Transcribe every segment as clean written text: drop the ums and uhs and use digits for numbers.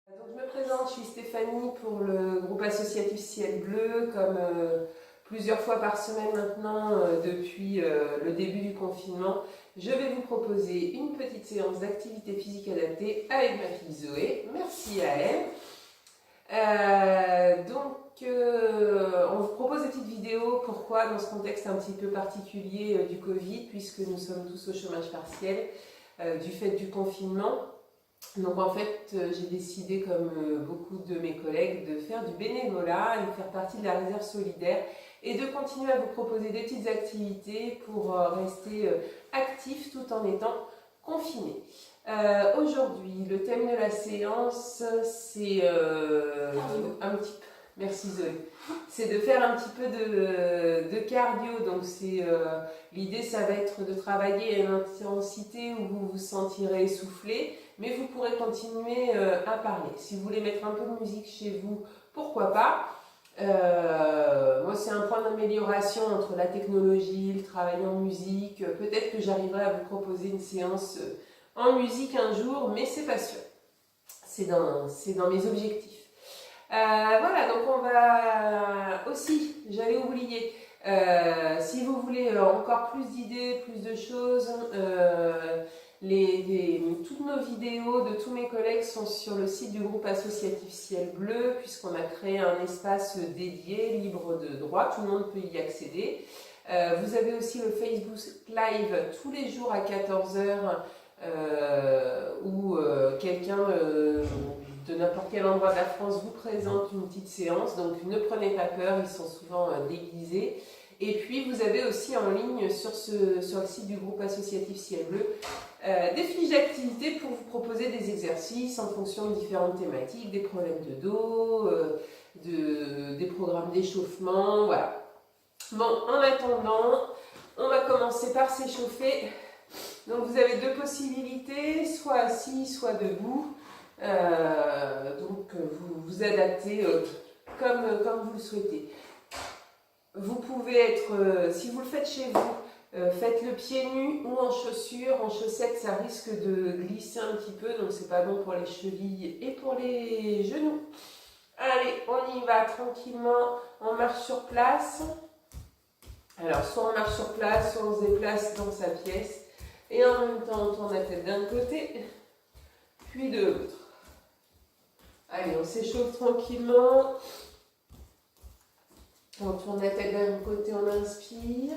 Donc je me présente, je suis Stéphanie pour le groupe associatif Ciel Bleu, comme plusieurs fois par semaine maintenant depuis le début du confinement. Je vais vous proposer une petite séance d'activité physique adaptée avec ma fille Zoé. Merci à elle. On vous propose des petites vidéos. Pourquoi dans ce contexte un petit peu particulier du Covid, puisque nous sommes tous au chômage partiel du fait du confinement. Donc en fait, j'ai décidé, comme beaucoup de mes collègues, de faire du bénévolat et de faire partie de la réserve solidaire et de continuer à vous proposer des petites activités pour rester actif tout en étant confiné. Aujourd'hui, le thème de la séance, c'est un petit peu... Merci Zoé. C'est de faire un petit peu de cardio. Donc l'idée, ça va être de travailler à une intensité où vous vous sentirez essoufflé, mais vous pourrez continuer à parler. Si vous voulez mettre un peu de musique chez vous, pourquoi pas. Moi, c'est un point d'amélioration entre la technologie, le travail en musique. Peut-être que j'arriverai à vous proposer une séance en musique un jour, mais c'est pas sûr. C'est dans mes objectifs. Voilà, donc on va aussi, j'avais oublié, si vous voulez encore plus d'idées, plus de choses, toutes nos vidéos de tous mes collègues sont sur le site du groupe associatif Ciel Bleu, puisqu'on a créé un espace dédié, libre de droit, tout le monde peut y accéder. Vous avez aussi le Facebook Live tous les jours à 14h où quelqu'un de n'importe quel endroit de la France vous présente une petite séance. Donc ne prenez pas peur, ils sont souvent déguisés. Et puis vous avez aussi en ligne sur le site du groupe associatif Ciel Bleu des fiches d'activité pour vous proposer des exercices en fonction de différentes thématiques, des problèmes de dos, des programmes d'échauffement, voilà. Bon, en attendant, on va commencer par s'échauffer. Donc vous avez deux possibilités, soit assis, soit debout. Vous vous adaptez comme vous le souhaitez. Vous pouvez être, si vous le faites chez vous, faites-le pieds nus ou en chaussures. En chaussettes, ça risque de glisser un petit peu, donc c'est pas bon pour les chevilles et pour les genoux. Allez, on y va tranquillement, on marche sur place. Alors, soit on marche sur place, soit on se déplace dans sa pièce. Et en même temps, on tourne la tête d'un côté, puis de l'autre. Allez, on s'échauffe tranquillement. On tourne la tête d'un côté, on inspire.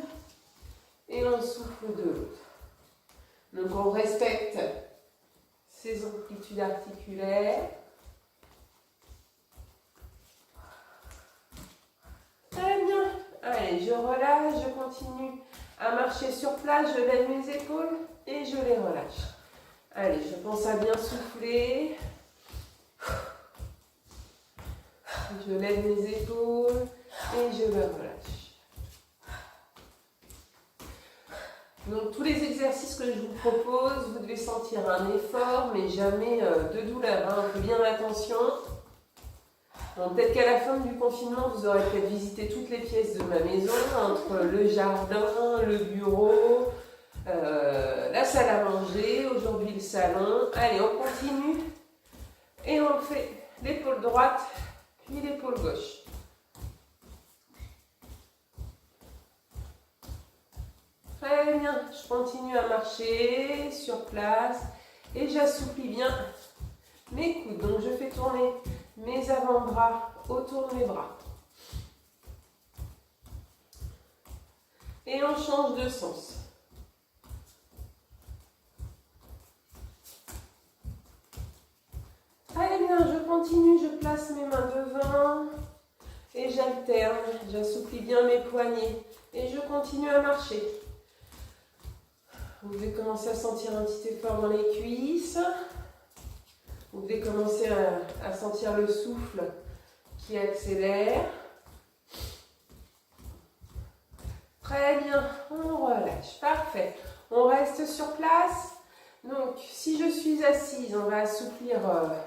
Et on souffle de l'autre. Donc on respecte ces amplitudes articulaires. Très bien. Allez, je relâche, je continue à marcher sur place, je lève mes épaules et je les relâche. Allez, je pense à bien souffler. Je lève mes épaules et je me relâche. Donc tous les exercices que je vous propose, vous devez sentir un effort, mais jamais de douleur. Hein. Faites bien attention. Bon, peut-être qu'à la fin du confinement, vous aurez peut-être visité toutes les pièces de ma maison, entre le jardin, le bureau, la salle à manger, aujourd'hui le salon. Allez, on continue et on fait l'épaule droite, puis l'épaule gauche. Très bien, je continue à marcher sur place et j'assouplis bien mes coudes. Donc je fais tourner mes avant-bras autour de mes bras. Et on change de sens. Très bien, je continue, je place mes mains devant et j'alterne. J'assouplis bien mes poignets et je continue à marcher. Vous devez commencer à sentir un petit effort dans les cuisses. Vous devez commencer à sentir le souffle qui accélère. Très bien, on relâche. Parfait. On reste sur place. Donc, si je suis assise, on va assouplir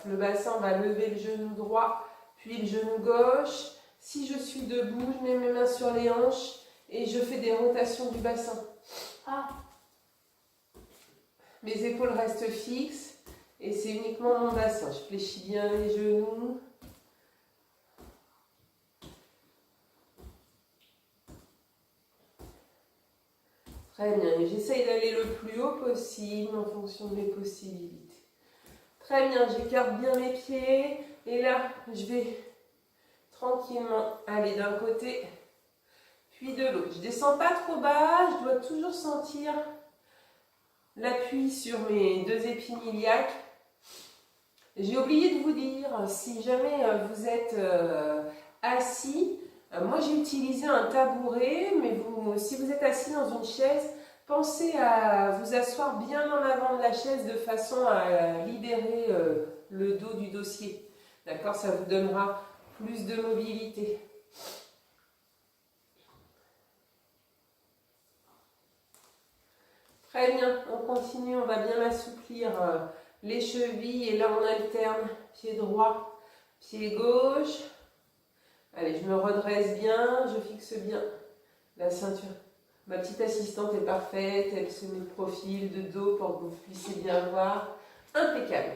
le bassin, on va lever le genou droit, puis le genou gauche. Si je suis debout, je mets mes mains sur les hanches et je fais des rotations du bassin. Mes épaules restent fixes Et c'est uniquement mon bassin. Je fléchis bien les genoux. Très bien. Et j'essaye d'aller le plus haut possible en fonction de mes possibilités. Très bien. J'écarte bien mes pieds. Et là, je vais tranquillement aller d'un côté, puis de l'autre. Je ne descends pas trop bas. Je dois toujours sentir l'appui sur mes deux épines iliaques. J'ai oublié de vous dire, si jamais vous êtes assis, moi j'ai utilisé un tabouret, mais si vous êtes assis dans une chaise, pensez à vous asseoir bien en avant de la chaise de façon à libérer le dos du dossier. D'accord? Ça vous donnera plus de mobilité. Très bien, on continue, on va bien assouplir les chevilles et là on alterne pied droit, pied gauche. Allez, je me redresse bien, je fixe bien la ceinture. Ma petite assistante est parfaite, elle se met de profil, de dos pour que vous puissiez bien voir. Impeccable.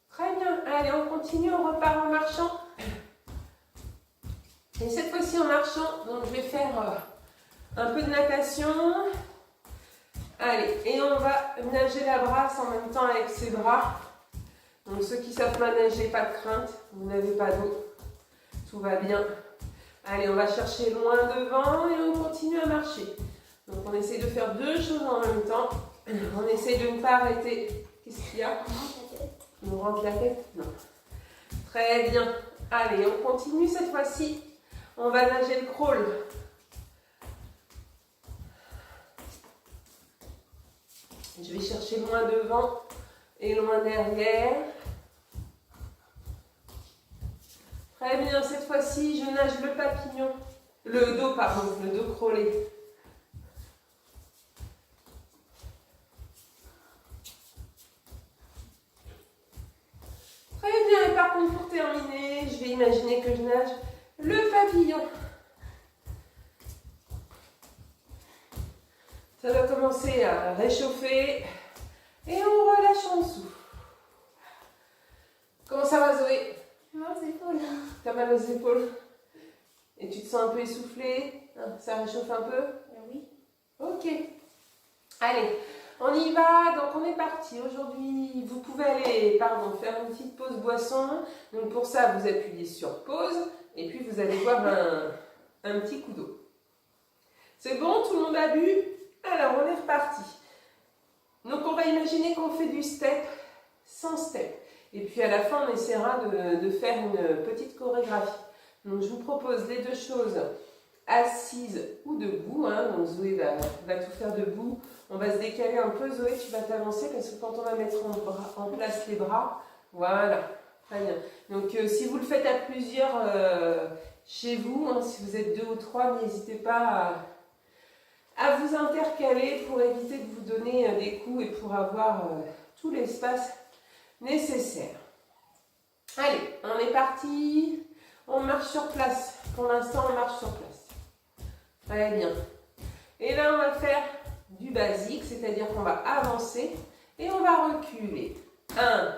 Très bien, allez on continue, on repart en marchant. Et cette fois-ci en marchant, donc je vais faire un peu de natation. Allez, et on va nager la brasse en même temps avec ses bras. Donc ceux qui savent pas nager, pas de crainte, vous n'avez pas d'eau, tout va bien. Allez, on va chercher loin devant et on continue à marcher. Donc on essaie de faire deux choses en même temps. On essaie de ne pas arrêter. Qu'est-ce qu'il y a? On rentre la tête? Non. Très bien. Allez, on continue cette fois-ci. On va nager le crawl. Je vais chercher loin devant et loin derrière. Très bien, cette fois-ci, je nage le papillon. Le dos, pardon, le dos crawlé. Très bien, et par contre, pour terminer, je vais imaginer que je nage le papillon. Ça va commencer à réchauffer et on relâche en dessous. Comment ça va Zoé? Mal aux épaules. T'as mal aux épaules? Et tu te sens un peu essoufflée? Ça réchauffe un peu? Oui. Ok. Allez, on y va. Donc on est parti. Aujourd'hui, vous pouvez aller faire une petite pause boisson. Donc pour ça, vous appuyez sur pause et puis vous allez boire un petit coup d'eau. C'est bon? Tout le monde a bu? Alors, on est reparti. Donc, on va imaginer qu'on fait du step sans step. Et puis, à la fin, on essaiera de faire une petite chorégraphie. Donc, je vous propose les deux choses, assise ou debout. Donc, Zoé va tout faire debout. On va se décaler un peu. Zoé, tu vas t'avancer parce que quand on va mettre en place les bras, voilà, très bien. Donc, si vous le faites à plusieurs chez vous, si vous êtes 2 ou 3, n'hésitez pas à vous intercaler pour éviter de vous donner des coups et pour avoir tout l'espace nécessaire. Allez, on est parti. On marche sur place. Pour l'instant, on marche sur place. Très bien. Et là, on va faire du basique, c'est-à-dire qu'on va avancer et on va reculer. 1,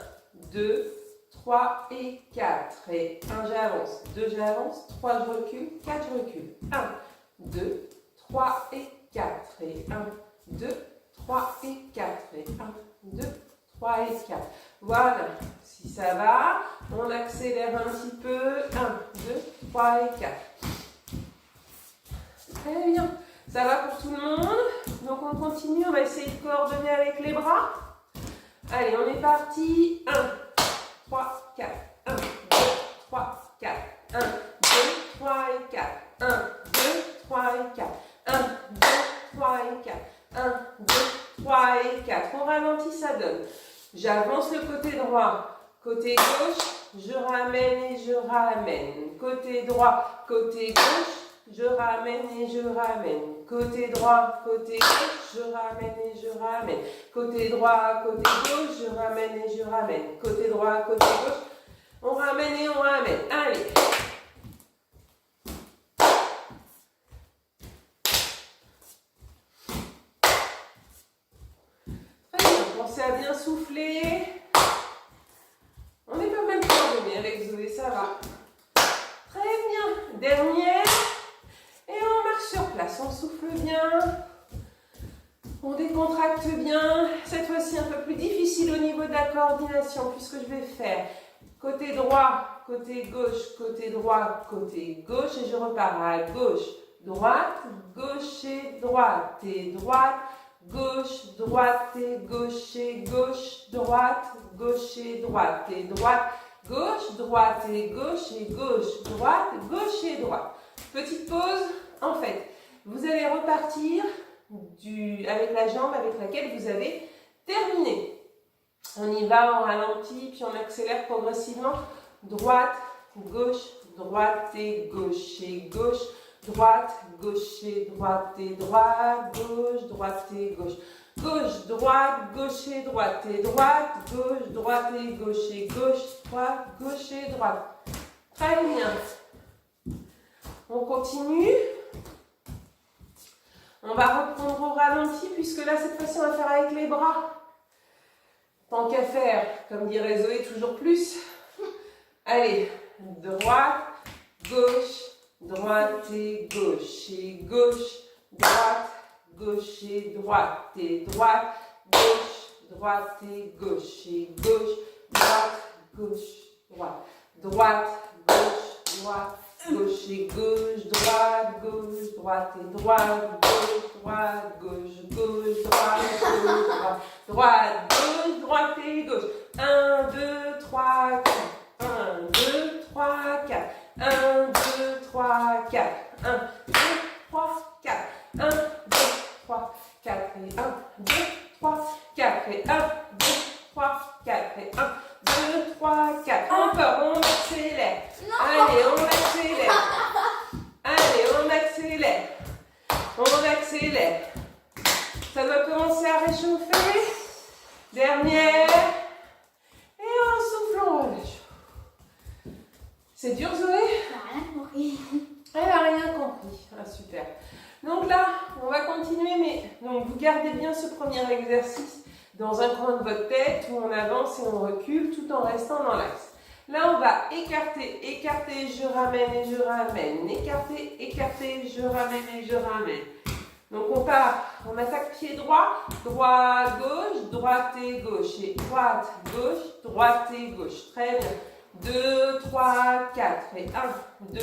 2, 3 et 4. Et 1, j'avance. 2, j'avance. 3, je recule. 4, je recule. 1, 2, 3 et 4. Et 1, 2, 3 et 4. Et 1, 2, 3 et 4. Voilà. Si ça va, on accélère un petit peu. 1, 2, 3 et 4. Très bien. Ça va pour tout le monde. Donc on continue. On va essayer de coordonner avec les bras. Allez, on est parti. 1, 3, 4. 1, 2, 3, 4. 1, 2, 3 et 4. 1, 2, 3 et 4. 1, 2, 3 et 4. 1, 2, 3 et 4. On ralentit, ça donne. J'avance le côté droit. Côté gauche, je ramène et je ramène. Côté droit, côté gauche, je ramène et je ramène. Côté droit, côté gauche, je ramène et je ramène. Côté droit, côté gauche, je ramène et je ramène. Côté droit, côté gauche, on ramène et on ramène. Allez. souffler. On est pas mal coordonnés avec Zoé, ça va. Très bien. Dernière. Et on marche sur place. On souffle bien. On décontracte bien. Cette fois-ci, un peu plus difficile au niveau de la coordination, puisque je vais faire côté droit, côté gauche, côté droit, côté gauche. Et je repars à gauche, droite, gauche et droite. Et droite, gauche, droite et gauche et gauche, droite, gauche et droite. Et droite, gauche, droite et gauche et gauche, droite, gauche et droite. Petite pause. En fait, vous allez repartir avec la jambe avec laquelle vous avez terminé. On y va en ralenti, puis on accélère progressivement. Droite, gauche et gauche et gauche. Droite, gauche et droite et droite. Gauche, droite et gauche. Gauche, droite, gauche et droite et droite. Gauche, droite et gauche et gauche. Droite, gauche et droite. Très bien. On continue. On va reprendre au ralenti puisque là, cette fois-ci, on va faire avec les bras. Tant qu'à faire, comme dirait Zoé, toujours plus. Allez, droite, gauche, droite et gauche et gauche, droite, gauche et droite et droite, gauche, droite et gauche et gauche, droite, gauche, droite, droite, gauche, droite. Gauche et gauche, droite, gauche, droite et droite, gauche, droite, gauche, gauche, droite, gauche, droite, droite, gauche, droite et gauche. 1, 2, 3, 4. 1, 2, 3, 4. 1, 2, 3, 4. 1, 2, 3, 4. 1, 2, 3, 4 et 1, 2, 3, 4 et 1, 2, 3, 4 et 1, 2, 3, 4. Encore, on accélère. Allez, on accélère. Allez, on accélère. On accélère. Ça doit commencer à réchauffer. Dernière. Et on souffle, on relâche. C'est dur, Zoé? Elle n'a rien compris. Ah, super. Donc là, on va continuer, mais donc vous gardez bien ce premier exercice dans un coin de votre tête où on avance et on recule tout en restant dans l'axe. Là, on va écarter, écarter, je ramène et je ramène. Écarter, écarter, je ramène et je ramène. Donc on part, on attaque pied droit, droit, gauche, droite et gauche. Et droite, gauche, droite et gauche. Très bien. 2, 3, 4 et 1, 2,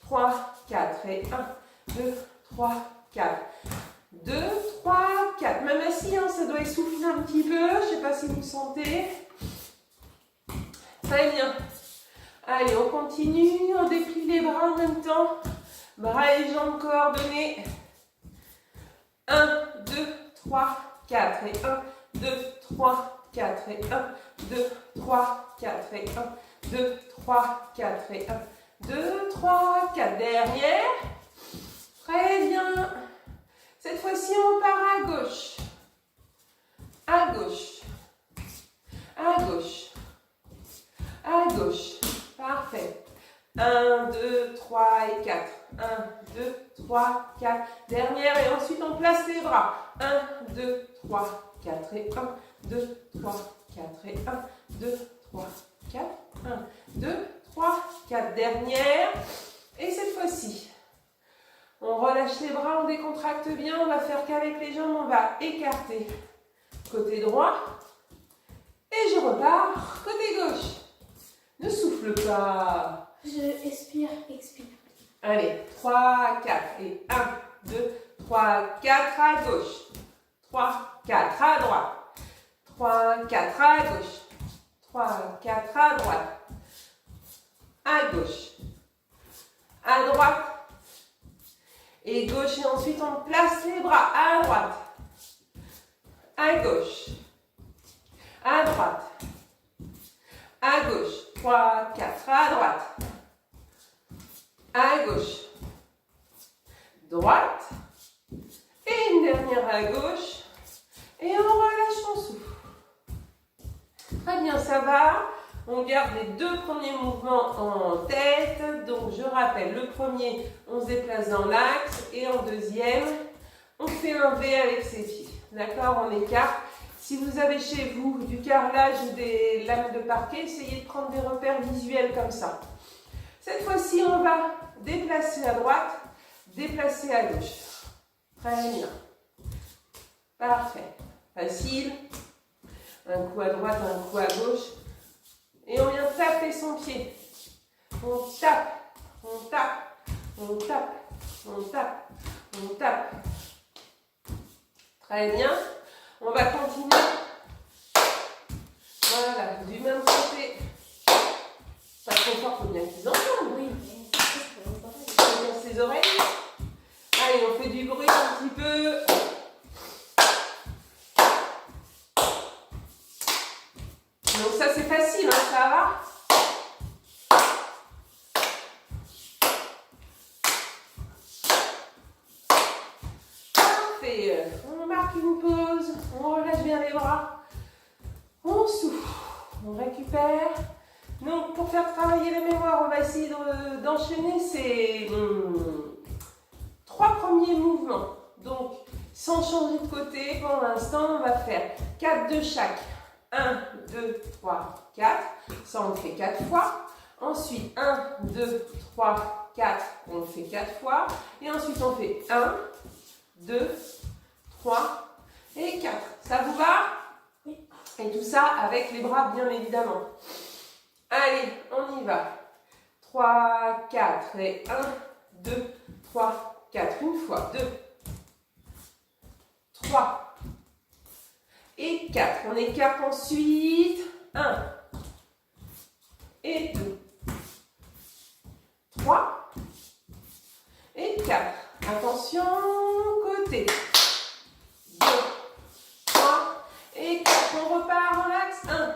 3, 4 et 1, 2, 3, 4. 2, 3, 4. Même assis, hein, ça doit essouffler un petit peu. Je ne sais pas si vous sentez. Très bien. Allez, on continue. On déplie les bras en même temps. Bras et jambes coordonnés. 1, 2, 3, 4 et 1, 2, 3, 4 et 1, 2, 3, 4 et 1, 2, 3, 4 et 1, 2, 3, 4. Dernière. Très bien. Cette fois-ci, on part à gauche. À gauche. À gauche. À gauche. Parfait. 1, 2, 3 et 4. 1, 2, 3, 4. Dernière et ensuite on place les bras. 1, 2, 3, 4 et 1, 2, 3, 4 et 1, 2, 3, 4, 1, 2, 3, 4. Dernière. Et cette fois-ci, on relâche les bras, on décontracte bien. On va faire qu'avec les jambes, on va écarter côté droit. Et je repars côté gauche. Ne souffle pas. Je expire, expire. Allez, 3, 4 et 1, 2, 3, 4 à gauche. 3, 4 à droite. 3, 4 à gauche. 3, 4 à droite. À gauche. À droite. Et gauche et ensuite on place les bras à droite. À gauche. À droite. À gauche. 3, 4 à droite. À gauche. Droite. Et une dernière à gauche. Et on relâche son souffle. Très bien, ça va. On garde les deux premiers mouvements en tête. Donc, je rappelle, le premier, on se déplace dans l'axe. Et en deuxième, on fait un V avec ses pieds. D'accord? On écarte. Si vous avez chez vous du carrelage ou des lames de parquet, essayez de prendre des repères visuels comme ça. Cette fois-ci, on va déplacer à droite, déplacer à gauche. Très bien. Parfait. Facile. Un coup à droite, un coup à gauche. Et on vient taper son pied. On tape, on tape, on tape, on tape, on tape. Très bien. On va continuer. Voilà, du même côté. Pas trop fort, il faut bien qu'ils entendent. Oui, On bien ses oreilles. Allez, on fait du bruit un petit peu. Donc ça c'est facile, hein, ça va? Parfait. On marque une pause, on relâche bien les bras, on souffle, on récupère. Donc pour faire travailler la mémoire, on va essayer d'enchaîner ces 3 premiers mouvements. Donc sans changer de côté, pour l'instant on va faire 4 de chaque. 1, 2, 3, 4. Ça, on le fait 4 fois. Ensuite, 1, 2, 3, 4. On le fait 4 fois. Et ensuite, on fait 1, 2, 3 et 4. Ça vous va? Oui. Et tout ça avec les bras, bien évidemment. Allez, on y va. 3, 4 et 1, 2, 3, 4. Une fois, 2, 3. Et 4. On écarte ensuite. 1. Et 2. 3. Et 4. Attention, côté. 2. 3. Et 4. On repart en axe. 1.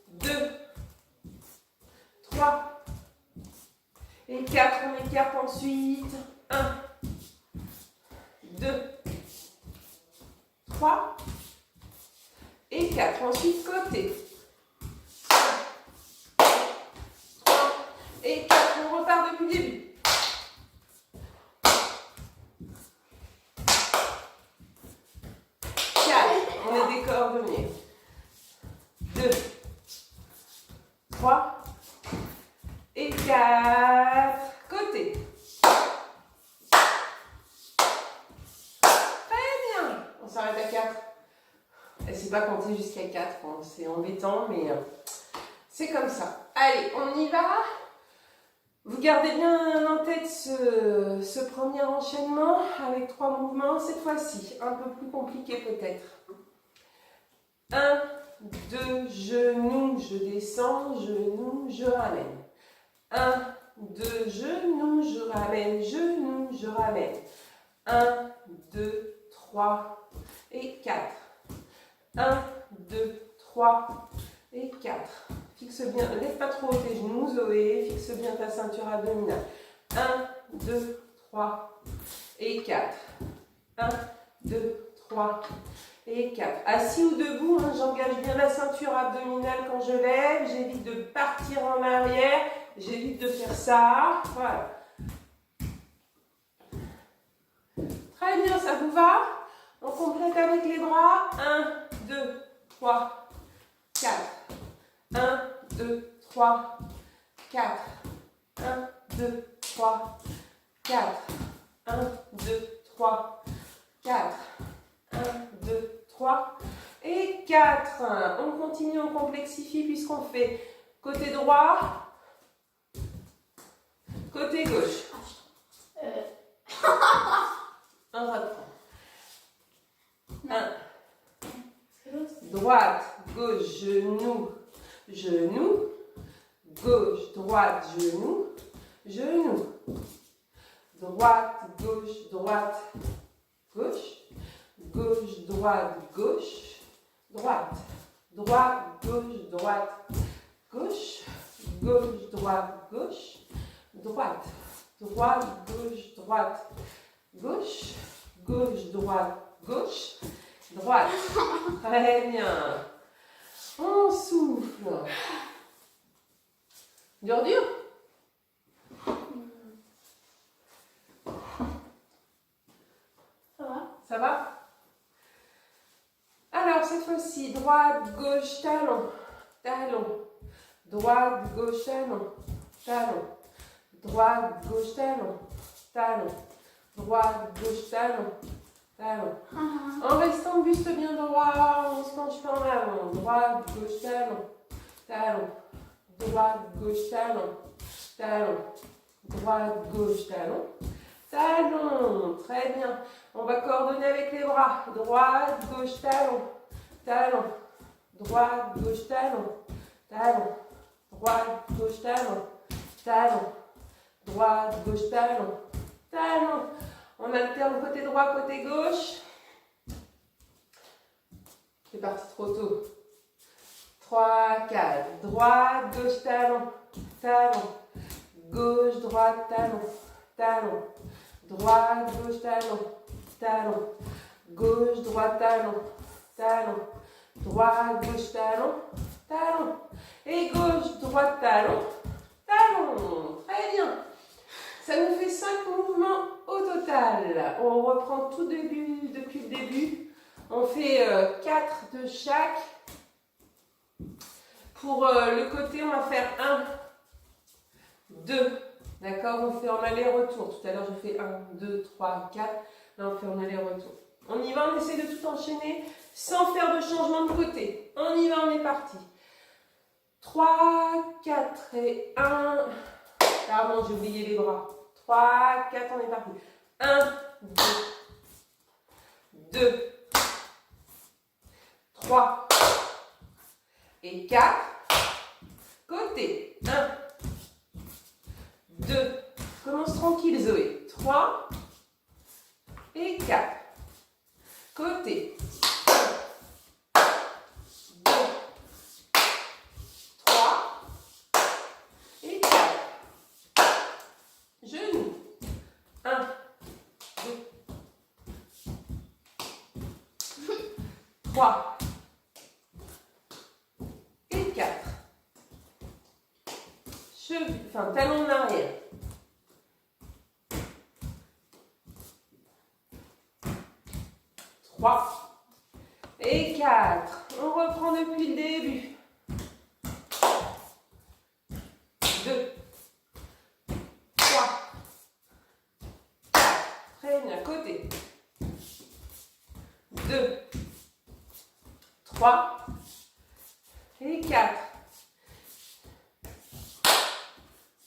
2. 3. Et 4. On écarte ensuite. 1. 2. 3 et 4. Ensuite, côté. 1, 3 et 4. On repart depuis le début. 4. On est décoordonnés. 2, 3 et 4. Côté. On s'arrête à 4. Elle ne sait pas compter jusqu'à 4. Bon, c'est embêtant, mais c'est comme ça. Allez, on y va. Vous gardez bien en tête ce premier enchaînement avec 3 mouvements. Cette fois-ci, un peu plus compliqué peut-être. 1, 2, genou, je descends, genou, je ramène. 1, 2, genou, je ramène, genou, je ramène. 1, 2, 3 et 4. 1, 2, 3 et 4. Fixe bien, ne lève pas trop tes genoux, Zoé. Fixe bien ta ceinture abdominale. 1, 2, 3 et 4. 1, 2, 3 et 4. Assis ou debout, hein, j'engage bien la ceinture abdominale quand je lève. J'évite de partir en arrière. J'évite de faire ça. Voilà. Très bien, ça vous va? On complète avec les bras. 1, 2, 3, 4. 1, 2, 3, 4. 1, 2, 3, 4. 1, 2, 3, 4. 1, 2, 3 et 4. On continue, on complexifie puisqu'on fait côté droit, côté gauche. On reprend. 1. Droite, gauche, genou, genou. Gauche, droite, genou, genou. Droite, gauche, droite, gauche. Gauche, droite, gauche, droite. Droite, gauche, droite, gauche. Gauche, droite, gauche, droite. Droite, gauche, droite, gauche. Gauche, droite, gauche, droite. Très bien. On souffle. Dur, dur. Ça va? Ça va? fois-ci, droite, gauche, talon, talon, droite, gauche, talon, talon, droite, gauche, talon, talon, droite, gauche, talon, talon. En restant buste bien droit, on se penche pas en avant, droite, gauche, talon, talon, droite, gauche, talon, talon, droite, gauche, talon, talon. Très bien. On va coordonner avec les bras. Droite, gauche, talon, talon, droite, gauche, talon, talon, droite, gauche, talon, talon, droite, gauche, talon, talon. On alterne côté droit, côté gauche. C'est parti trop tôt. 3, 4. Droite, gauche, talon, talon, gauche, droite, talon, talon, droite, gauche, talon, talon, gauche, droite, talon, talon, droite, gauche, talon, talon, et gauche, droite, talon, talon. Très bien. Ça nous fait 5 mouvements au total. On reprend tout depuis le début. On fait 4 de chaque. Pour le côté, on va faire 1, 2. D'accord? On fait en aller-retour. Tout à l'heure, j'ai fait 1, 2, 3, 4. Là, on fait en aller-retour. On y va, on essaie de tout enchaîner sans faire de changement de côté. On y va, on est parti. 3, 4 et 1. Pardon, j'ai oublié les bras. 3, 4, on est parti. 1, 2, 2, 3 et 4. Côté. 1, 2. Commence tranquille, Zoé. 3 et 4. Côté. 1, 2, 3 et 4. Genoux. 1, 2, 3 et 4. Cheveux, enfin talons en arrière. 3 et 4. On reprend depuis le début. 2, 3, 4. Très bien, côté. 2, 3 et 4.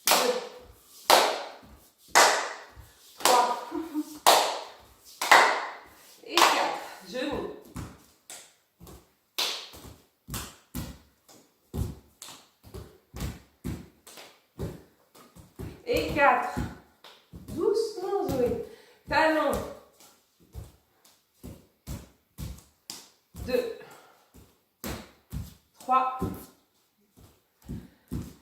2, 3 et 4. Genoux. Et 4. Doucement, Zoé. Talons. 2, 3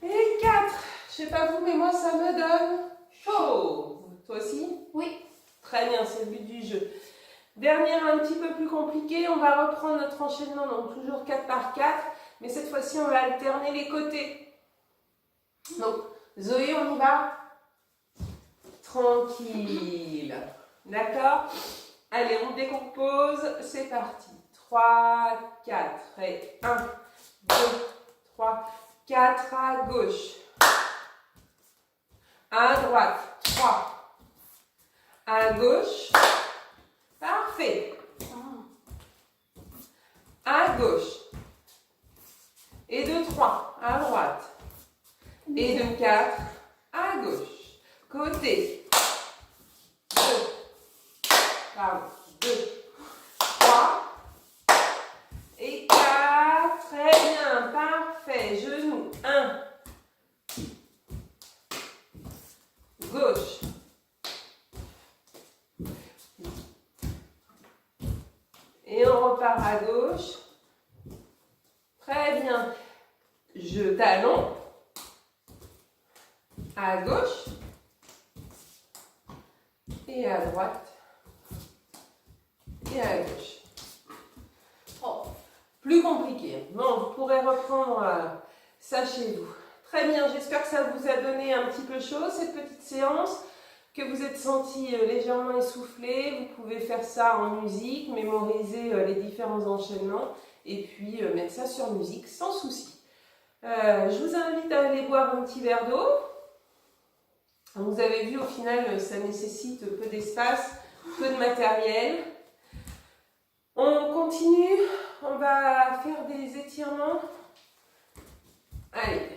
et 4. Je sais pas vous, mais moi, ça me donne chaud. Toi aussi? Oui. Très bien, c'est le but du jeu. Dernière un petit peu plus compliquée, on va reprendre notre enchaînement, donc toujours 4 par 4, mais cette fois-ci, on va alterner les côtés. Donc, Zoé, on y va? Tranquille. D'accord? Allez, on décompose, c'est parti. 3, 4 et 1, 2, 3, 4 à gauche. À droite, 3. À gauche. Parfait. À gauche. Et de 3 à droite. Et de 4 à gauche. Côté. 2. Pardon. 2. 3. Et 4. Très bien. Parfait. Genoux. 1. Gauche. Et on repart à gauche. Très bien. Je talon. À gauche. Et à droite. Et à gauche. Oh, plus compliqué. Bon, vous pourrez reprendre ça chez vous. Très bien, j'espère que ça vous a donné un petit peu chaud, cette petite séance, que vous êtes senti légèrement essoufflé. Vous pouvez faire ça en musique, mémoriser les différents enchaînements et puis mettre ça sur musique sans souci. Je vous invite à aller boire un petit verre d'eau. Vous avez vu, au final, ça nécessite peu d'espace, peu de matériel. On continue, on va faire des étirements. Allez,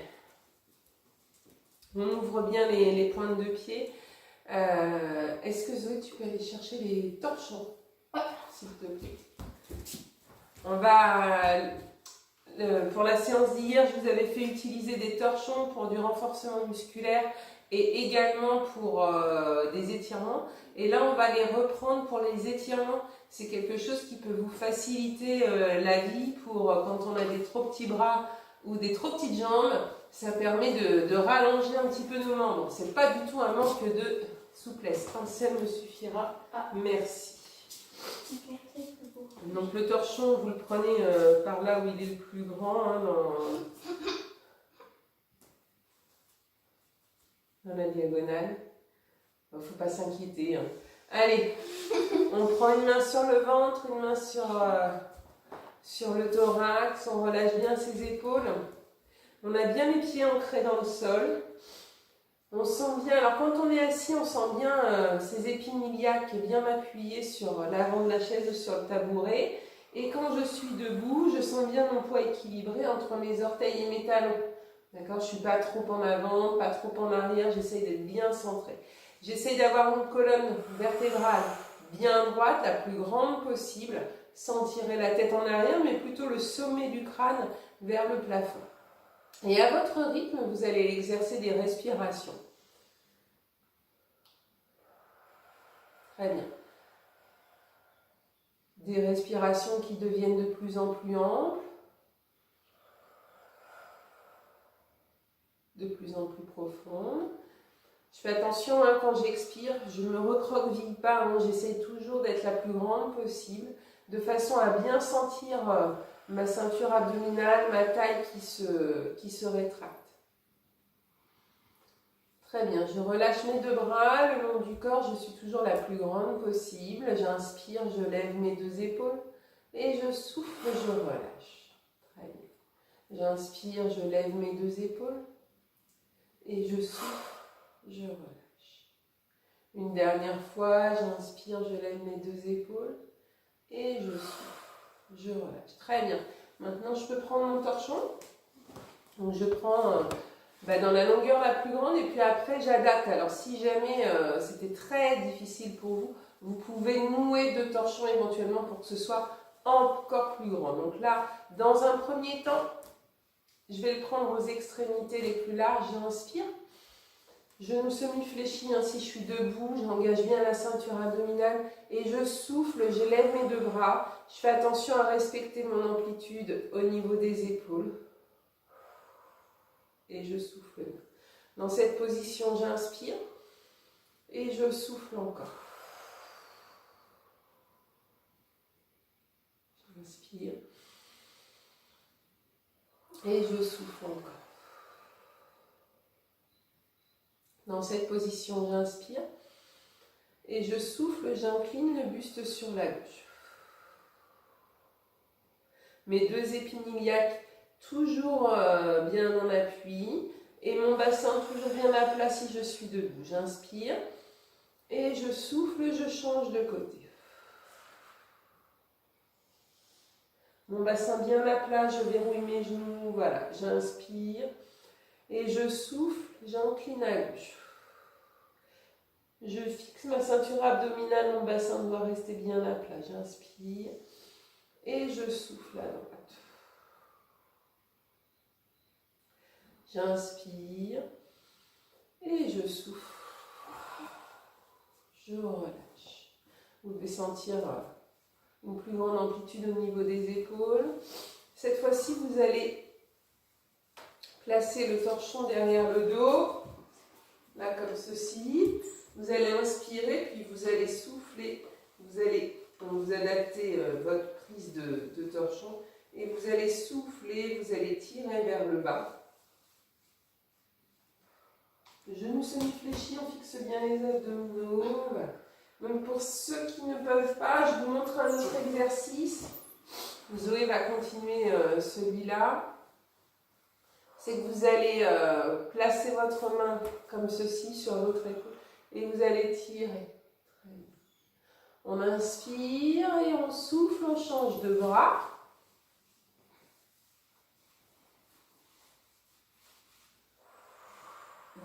on ouvre bien les pointes de pied. Est-ce que Zoé, tu peux aller chercher les torchons? Ouais. S'il te plaît. On va, pour la séance d'hier, je vous avais fait utiliser des torchons pour du renforcement musculaire et également pour des étirements. Et là, on va les reprendre pour les étirements. C'est quelque chose qui peut vous faciliter la vie pour quand on a des trop petits bras ou des trop petites jambes. Ça permet de rallonger un petit peu nos membres. C'est pas du tout un manque de souplesse. Un seul me suffira. Ah, merci. Donc le torchon, vous le prenez par là où il est le plus grand, hein, dans la diagonale. Il ne faut pas s'inquiéter. Hein. Allez, on prend une main sur le ventre, une main sur le thorax, on relâche bien ses épaules. On a bien les pieds ancrés dans le sol. On sent bien, alors quand on est assis, on sent bien ses épines iliaques bien appuyées sur l'avant de la chaise ou sur le tabouret. Et quand je suis debout, je sens bien mon poids équilibré entre mes orteils et mes talons. D'accord, je ne suis pas trop en avant, pas trop en arrière, j'essaye d'être bien centrée. J'essaye d'avoir une colonne vertébrale bien droite, la plus grande possible, sans tirer la tête en arrière, mais plutôt le sommet du crâne vers le plafond. Et à votre rythme, vous allez exercer des respirations. Très bien. Des respirations qui deviennent de plus en plus amples, de plus en plus profondes. Je fais attention hein, quand j'expire, je ne me recroqueville pas, hein, j'essaye toujours d'être la plus grande possible, de façon à bien sentir ma ceinture abdominale, ma taille qui se rétracte. Très bien, je relâche mes deux bras le long du corps, je suis toujours la plus grande possible. J'inspire, je lève mes deux épaules et je souffle, je relâche. Très bien. J'inspire, je lève mes deux épaules et je souffle, je relâche. Une dernière fois, j'inspire, je lève mes deux épaules et je souffle, je relâche. Très bien. Maintenant, je peux prendre mon torchon. Donc, je prends dans la longueur la plus grande et puis après, j'adapte. Alors, si jamais c'était très difficile pour vous, vous pouvez nouer deux torchons éventuellement pour que ce soit encore plus grand. Donc là, dans un premier temps, je vais le prendre aux extrémités les plus larges. J'inspire. Genou semi-fléchi, si je suis debout, j'engage bien la ceinture abdominale et je souffle, je lève mes deux bras. Je fais attention à respecter mon amplitude au niveau des épaules. Et je souffle. Dans cette position, j'inspire et je souffle encore. J'inspire et je souffle encore. Dans cette position, j'inspire et je souffle, j'incline le buste sur la gauche. Mes deux épines iliaques toujours bien en appui et mon bassin toujours bien à plat si je suis debout. J'inspire et je souffle, je change de côté. Mon bassin bien à plat, je verrouille mes genoux, voilà, j'inspire et je souffle, j'incline à gauche. Je fixe ma ceinture abdominale, mon bassin doit rester bien à plat. J'inspire et je souffle à droite. J'inspire et je souffle. Je relâche. Vous devez sentir une plus grande amplitude au niveau des épaules. Cette fois-ci, vous allez placer le torchon derrière le dos, là comme ceci. Vous allez inspirer, puis vous allez souffler. Vous allez vous adapter votre prise de torchon et vous allez souffler, vous allez tirer vers le bas. Genou semi-fléchi, on fixe bien les abdominaux. Voilà. Même pour ceux qui ne peuvent pas, je vous montre un autre exercice. Zoé va continuer celui-là. C'est que vous allez placer votre main comme ceci sur l'autre épaule et vous allez tirer. On inspire et on souffle, on change de bras.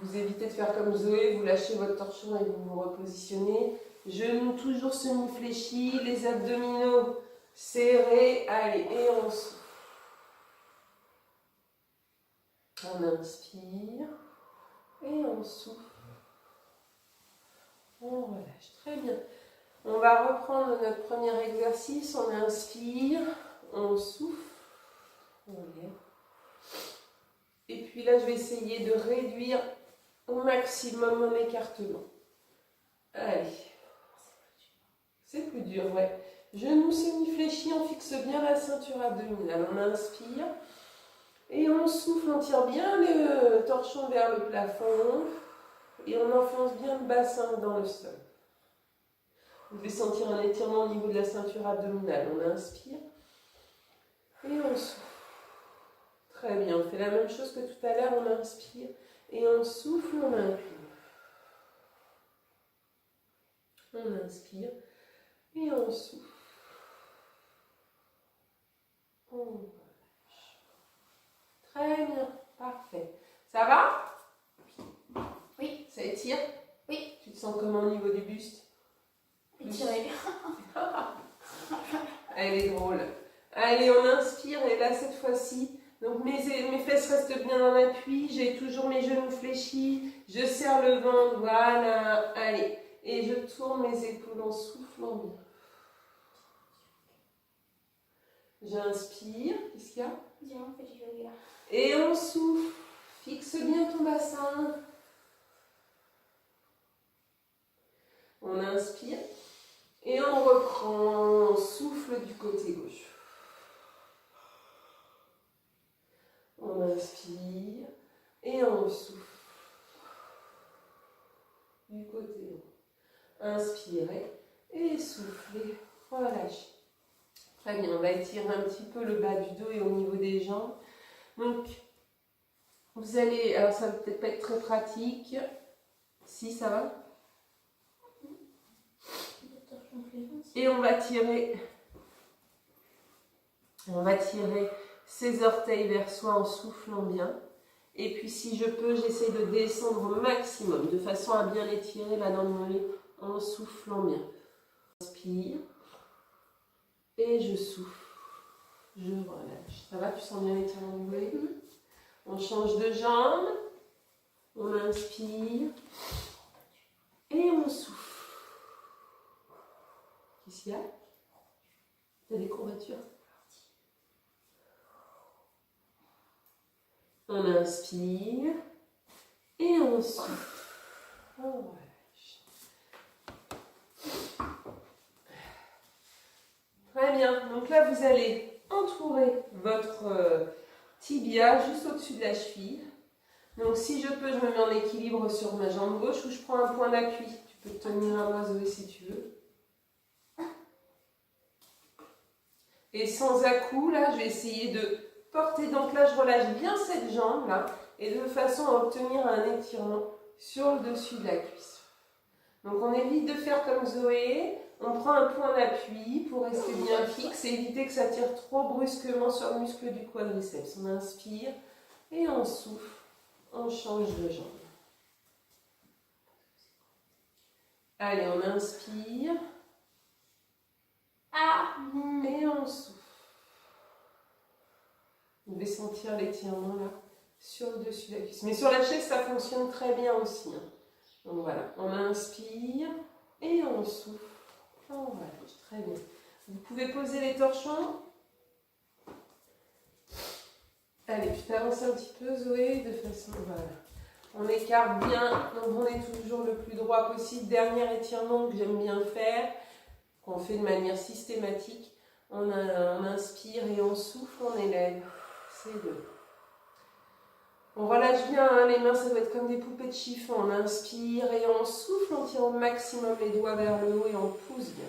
Vous évitez de faire comme Zoé, vous lâchez votre torchon et vous vous repositionnez. Genoux toujours semi-fléchis, les abdominaux serrés. Allez, et on souffle. On inspire et on souffle. On relâche. Très bien. On va reprendre notre premier exercice. On inspire, on souffle, on lève. Et puis là, je vais essayer de réduire au maximum mon écartement. Allez. C'est plus dur, ouais. Genoux semi-fléchis, on fixe bien la ceinture abdominale. On inspire et on souffle, on tire bien le torchon vers le plafond et on enfonce bien le bassin dans le sol. Vous devez sentir un étirement au niveau de la ceinture abdominale. On inspire et on souffle. Très bien, on fait la même chose que tout à l'heure. On inspire et on souffle, on incline. On inspire et on souffle. On relâche. Très bien, parfait. Ça va? Oui. Ça étire? Oui. Tu te sens comment au niveau du buste? Étirez. Elle est drôle. Allez, on inspire et là, cette fois-ci, donc mes fesses restent bien en appui. J'ai toujours mes genoux fléchis. Je serre le ventre. Voilà. Allez. Et je tourne mes épaules en soufflant bien. J'inspire. Qu'est-ce qu'il y a? J'ai un peu du yoga. Et on souffle. Fixe bien ton bassin. On inspire. Et on reprend. On souffle du côté gauche. On inspire. Et on souffle. Du côté droit. Inspirez. Et soufflez. Relâchez. Très bien. On va étirer un petit peu le bas du dos et au niveau des jambes. Donc, vous allez... Alors, ça va peut-être pas être très pratique. Si, ça va? Et on va tirer ses orteils vers soi en soufflant bien. Et puis si je peux, j'essaie de descendre au maximum, de façon à bien étirer la dent de mon nez en soufflant bien. J'inspire et je souffle. Je relâche. Ça va, tu sens bien l'étirement du nez? On change de jambe. On inspire et on souffle. Qu'est-ce qu'il y a? T'as des courbatures? On inspire et on souffle. On relâche. Très bien. Donc là, vous allez entourer votre tibia juste au-dessus de la cheville. Donc si je peux, je me mets en équilibre sur ma jambe gauche ou je prends un point d'appui. Tu peux te tenir à moi, Zoé, si tu veux. Et sans à-coup, là, je vais essayer de porter. Donc là, je relâche bien cette jambe, là, et de façon à obtenir un étirement sur le dessus de la cuisse. Donc on évite de faire comme Zoé. On prend un point d'appui pour rester bien fixe et éviter que ça tire trop brusquement sur le muscle du quadriceps. On inspire et on souffle. On change de jambe. Allez, on inspire. Et on souffle. Vous devez sentir l'étirement là sur le dessus de la cuisse. Mais sur la chaise, ça fonctionne très bien aussi. Donc voilà, on inspire et on souffle. On relâche. Très bien. Vous pouvez poser les torchons. Allez, tu t'avances un petit peu, Zoé, de façon... Voilà. On écarte bien, donc on est toujours le plus droit possible. Dernier étirement que j'aime bien faire, qu'on fait de manière systématique. On inspire et on souffle, on élève. C'est deux. On relâche bien hein, les mains, ça doit être comme des poupées de chiffon. On inspire et on souffle, on tire au maximum les doigts vers le haut et on pousse bien.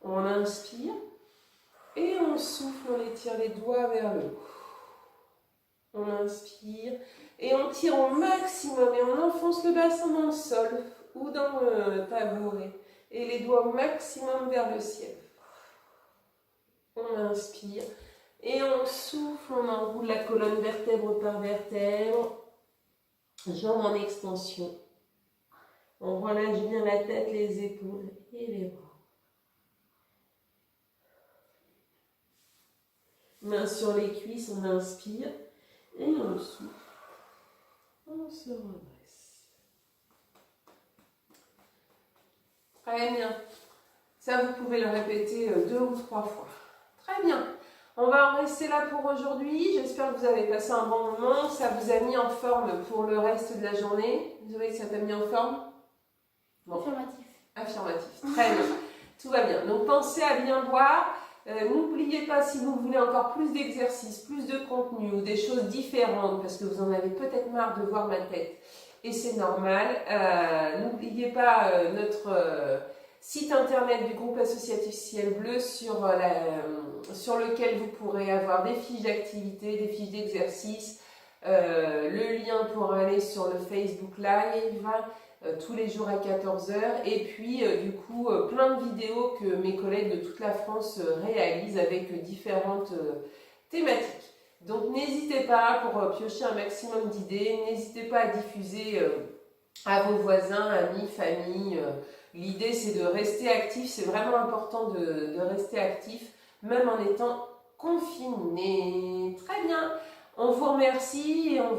On inspire souffle, on étire les doigts vers le haut. On inspire et on tire au maximum et on enfonce le bassin dans le sol ou dans le tabouret. Et les doigts au maximum vers le ciel. On inspire et on souffle, on enroule la colonne vertèbre par vertèbre. Jambes en extension. On relâche bien la tête, les épaules et les bras. Main sur les cuisses, on inspire et on souffle. On se redresse. Très bien. Ça, vous pouvez le répéter 2 ou 3 fois. Très bien. On va en rester là pour aujourd'hui. J'espère que vous avez passé un bon moment. Ça vous a mis en forme pour le reste de la journée. Vous savez que ça t'a mis en forme? Bon. Affirmatif. Affirmatif. Très bien. Tout va bien. Donc, pensez à bien boire. N'oubliez pas, si vous voulez encore plus d'exercices, plus de contenu ou des choses différentes, parce que vous en avez peut-être marre de voir ma tête, et c'est normal, n'oubliez pas notre site internet du groupe associatif Ciel Bleu sur lequel vous pourrez avoir des fiches d'activité, des fiches d'exercice, le lien pour aller sur le Facebook Live, tous les jours à 14 h et puis du coup plein de vidéos que mes collègues de toute la France réalisent avec différentes thématiques. Donc n'hésitez pas pour piocher un maximum d'idées, n'hésitez pas à diffuser à vos voisins, amis, famille. L'idée c'est de rester actif, c'est vraiment important de rester actif même en étant confiné. Très bien, on vous remercie et on